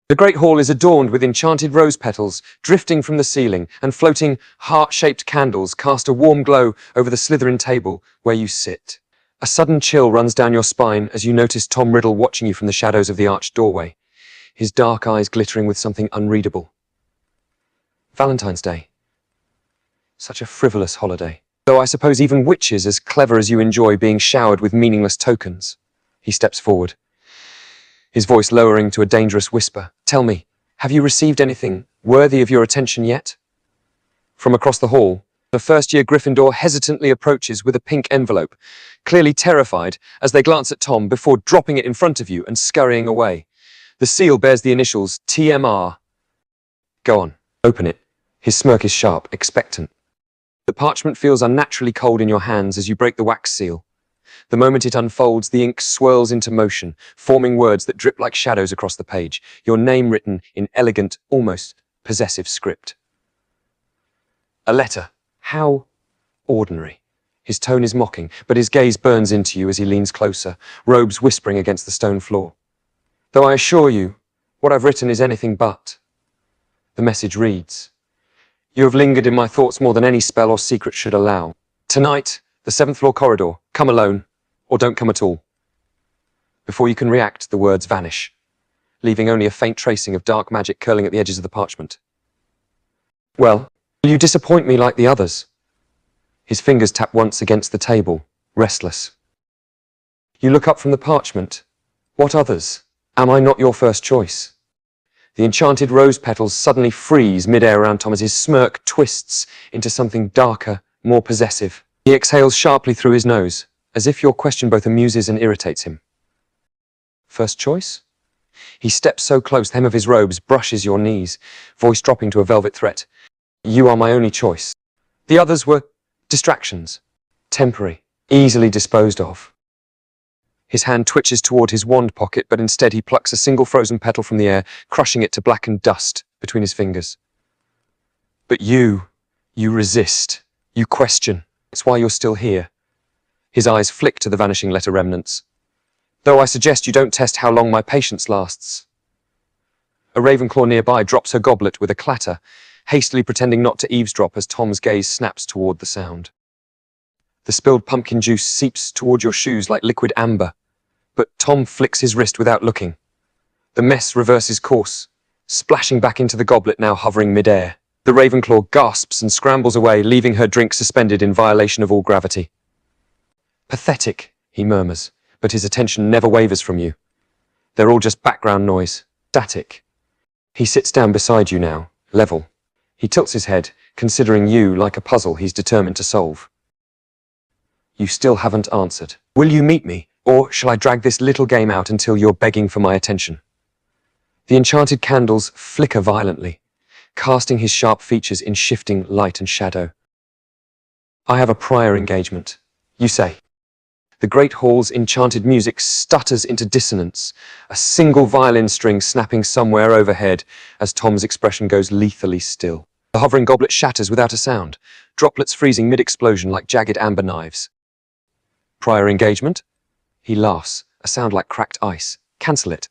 The great hall is adorned with enchanted rose petals drifting from the ceiling, and floating heart-shaped candles cast a warm glow over the Slytherin table where you sit. A sudden chill runs down your spine as you notice Tom Riddle watching you from the shadows of the arched doorway, his dark eyes glittering with something unreadable. Valentine's Day. Such a frivolous holiday. Though I suppose even witches as clever as you enjoy being showered with meaningless tokens. He steps forward, his voice lowering to a dangerous whisper. Tell me, have you received anything worthy of your attention yet? From across the hall, a first-year Gryffindor hesitantly approaches with a pink envelope, clearly terrified as they glance at Tom before dropping it in front of you and scurrying away. The seal bears the initials TMR. Go on, open it. His smirk is sharp, expectant. The parchment feels unnaturally cold in your hands as you break the wax seal. The moment it unfolds, the ink swirls into motion, forming words that drip like shadows across the page, your name written in elegant, almost possessive script. A letter. How ordinary. His tone is mocking, but his gaze burns into you as he leans closer, robes whispering against the stone floor. Though I assure you, what I've written is anything but. The message reads, you have lingered in my thoughts more than any spell or secret should allow. Tonight, the 7th floor corridor, come alone, or don't come at all. Before you can react, the words vanish, leaving only a faint tracing of dark magic curling at the edges of the parchment. Well, will you disappoint me like the others? His fingers tap once against the table, restless. You look up from the parchment. What others? Am I not your first choice? The enchanted rose petals suddenly freeze mid-air around Tom as his smirk twists into something darker, more possessive. He exhales sharply through his nose, as if your question both amuses and irritates him. First choice? He steps so close, the hem of his robes brushes your knees, voice dropping to a velvet threat. You are my only choice. The others were distractions, temporary, easily disposed of. His hand twitches toward his wand pocket, but instead he plucks a single frozen petal from the air, crushing it to blackened dust between his fingers. But you resist, you question. It's why you're still here. His eyes flick to the vanishing letter remnants. Though I suggest you don't test how long my patience lasts. A Ravenclaw nearby drops her goblet with a clatter, hastily pretending not to eavesdrop as Tom's gaze snaps toward the sound. The spilled pumpkin juice seeps toward your shoes like liquid amber, but Tom flicks his wrist without looking. The mess reverses course, splashing back into the goblet now hovering mid-air. The Ravenclaw gasps and scrambles away, leaving her drink suspended in violation of all gravity. Pathetic, he murmurs, but his attention never wavers from you. They're all just background noise, static. He sits down beside you now, level. He tilts his head, considering you like a puzzle he's determined to solve. You still haven't answered. Will you meet me, or shall I drag this little game out until you're begging for my attention? The enchanted candles flicker violently, casting his sharp features in shifting light and shadow. I have a prior engagement, you say. The great hall's enchanted music stutters into dissonance, a single violin string snapping somewhere overhead as Tom's expression goes lethally still. The hovering goblet shatters without a sound, droplets freezing mid-explosion like jagged amber knives. Prior engagement? He laughs, a sound like cracked ice. Cancel it.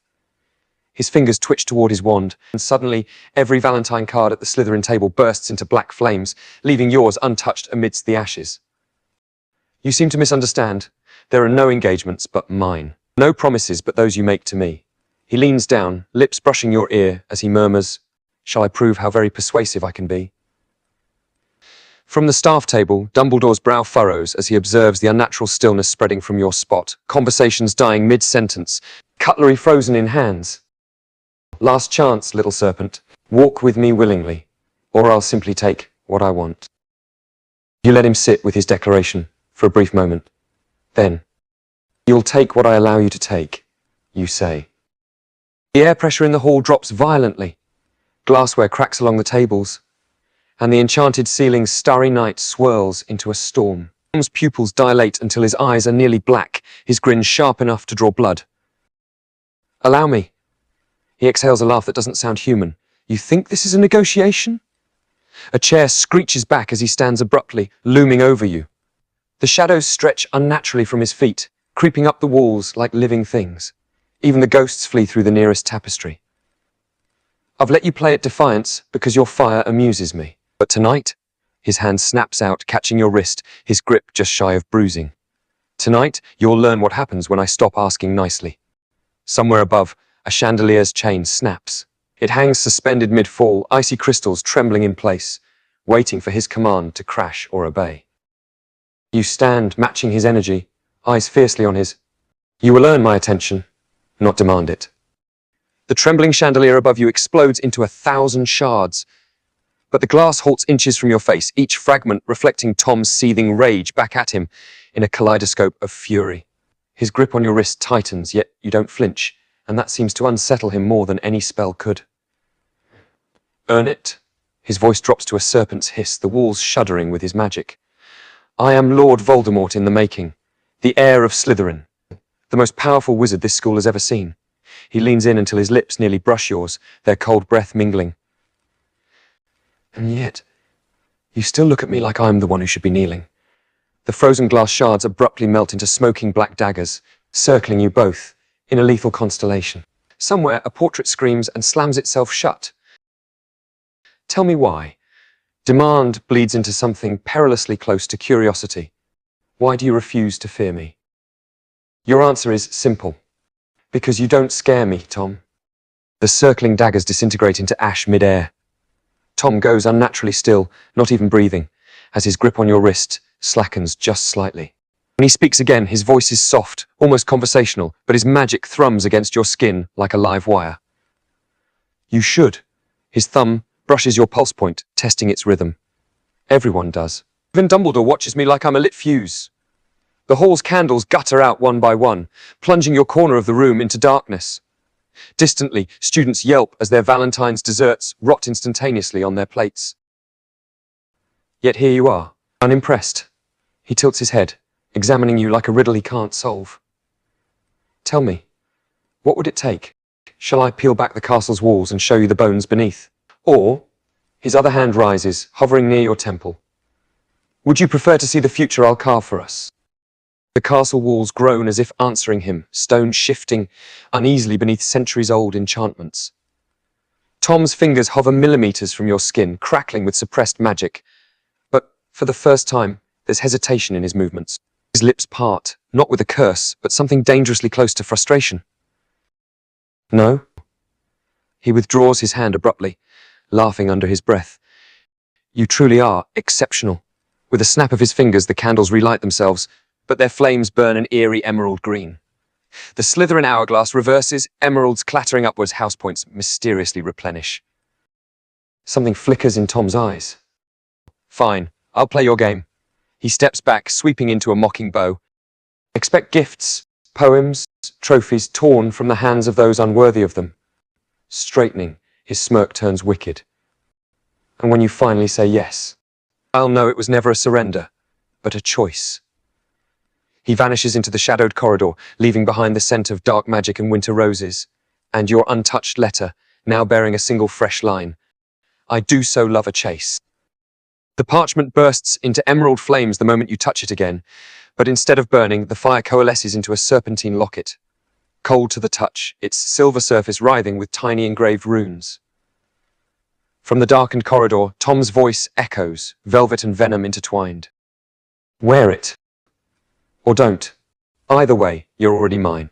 His fingers twitch toward his wand, and suddenly every Valentine card at the Slytherin table bursts into black flames, leaving yours untouched amidst the ashes. You seem to misunderstand. There are no engagements but mine. No promises but those you make to me. He leans down, lips brushing your ear, as he murmurs, "Shall I prove how very persuasive I can be?" From the staff table, Dumbledore's brow furrows as he observes the unnatural stillness spreading from your spot, conversations dying mid-sentence, cutlery frozen in hands. Last chance, little serpent. Walk with me willingly, or I'll simply take what I want. You let him sit with his declaration for a brief moment. Then, you'll take what I allow you to take, you say. The air pressure in the hall drops violently. Glassware cracks along the tables, and the enchanted ceiling's starry night swirls into a storm. Tom's pupils dilate until his eyes are nearly black, his grin sharp enough to draw blood. Allow me. He exhales a laugh that doesn't sound human. You think this is a negotiation? A chair screeches back as he stands abruptly, looming over you. The shadows stretch unnaturally from his feet, creeping up the walls like living things. Even the ghosts flee through the nearest tapestry. I've let you play at defiance because your fire amuses me. But tonight, his hand snaps out, catching your wrist, his grip just shy of bruising. Tonight, you'll learn what happens when I stop asking nicely. Somewhere above, a chandelier's chain snaps. It hangs suspended mid-fall, icy crystals trembling in place, waiting for his command to crash or obey. You stand, matching his energy, eyes fiercely on his. You will earn my attention, not demand it. The trembling chandelier above you explodes into 1,000 shards, but the glass halts inches from your face, each fragment reflecting Tom's seething rage back at him in a kaleidoscope of fury. His grip on your wrist tightens, yet you don't flinch, and that seems to unsettle him more than any spell could. Earn it? His voice drops to a serpent's hiss, the walls shuddering with his magic. I am Lord Voldemort in the making, the heir of Slytherin, the most powerful wizard this school has ever seen. He leans in until his lips nearly brush yours, their cold breath mingling. And yet, you still look at me like I'm the one who should be kneeling. The frozen glass shards abruptly melt into smoking black daggers, circling you both in a lethal constellation. Somewhere, a portrait screams and slams itself shut. Tell me why. Demand bleeds into something perilously close to curiosity. Why do you refuse to fear me? Your answer is simple. Because you don't scare me, Tom. The circling daggers disintegrate into ash mid-air. Tom goes unnaturally still, not even breathing, as his grip on your wrist slackens just slightly. When he speaks again, his voice is soft, almost conversational, but his magic thrums against your skin like a live wire. You should. His thumb brushes your pulse point, testing its rhythm. Everyone does. Even Dumbledore watches me like I'm a lit fuse. The hall's candles gutter out one by one, plunging your corner of the room into darkness. Distantly, students yelp as their Valentines desserts rot instantaneously on their plates. Yet here you are, unimpressed. He tilts his head, examining you like a riddle he can't solve. Tell me, what would it take? Shall I peel back the castle's walls and show you the bones beneath? Or, his other hand rises, hovering near your temple. Would you prefer to see the future I'll carve for us? The castle walls groan as if answering him, stone shifting uneasily beneath centuries-old enchantments. Tom's fingers hover millimeters from your skin, crackling with suppressed magic. But for the first time, there's hesitation in his movements. His lips part, not with a curse, but something dangerously close to frustration. No? He withdraws his hand abruptly, laughing under his breath. You truly are exceptional. With a snap of his fingers, the candles relight themselves, but their flames burn an eerie emerald green. The Slytherin hourglass reverses, emeralds clattering upwards, house points mysteriously replenish. Something flickers in Tom's eyes. Fine, I'll play your game. He steps back, sweeping into a mocking bow. Expect gifts, poems, trophies torn from the hands of those unworthy of them. Straightening, his smirk turns wicked. And when you finally say yes, I'll know it was never a surrender, but a choice. He vanishes into the shadowed corridor, leaving behind the scent of dark magic and winter roses, and your untouched letter, now bearing a single fresh line. I do so love a chase. The parchment bursts into emerald flames the moment you touch it again, but instead of burning, the fire coalesces into a serpentine locket. Cold to the touch, its silver surface writhing with tiny engraved runes. From the darkened corridor, Tom's voice echoes, velvet and venom intertwined. Wear it. Or don't. Either way, you're already mine.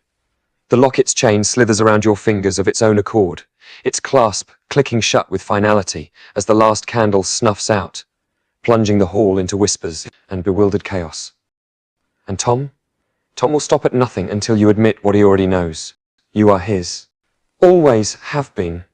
The locket's chain slithers around your fingers of its own accord, its clasp clicking shut with finality as the last candle snuffs out, plunging the hall into whispers and bewildered chaos. And Tom will stop at nothing until you admit what he already knows. You are his. Always have been.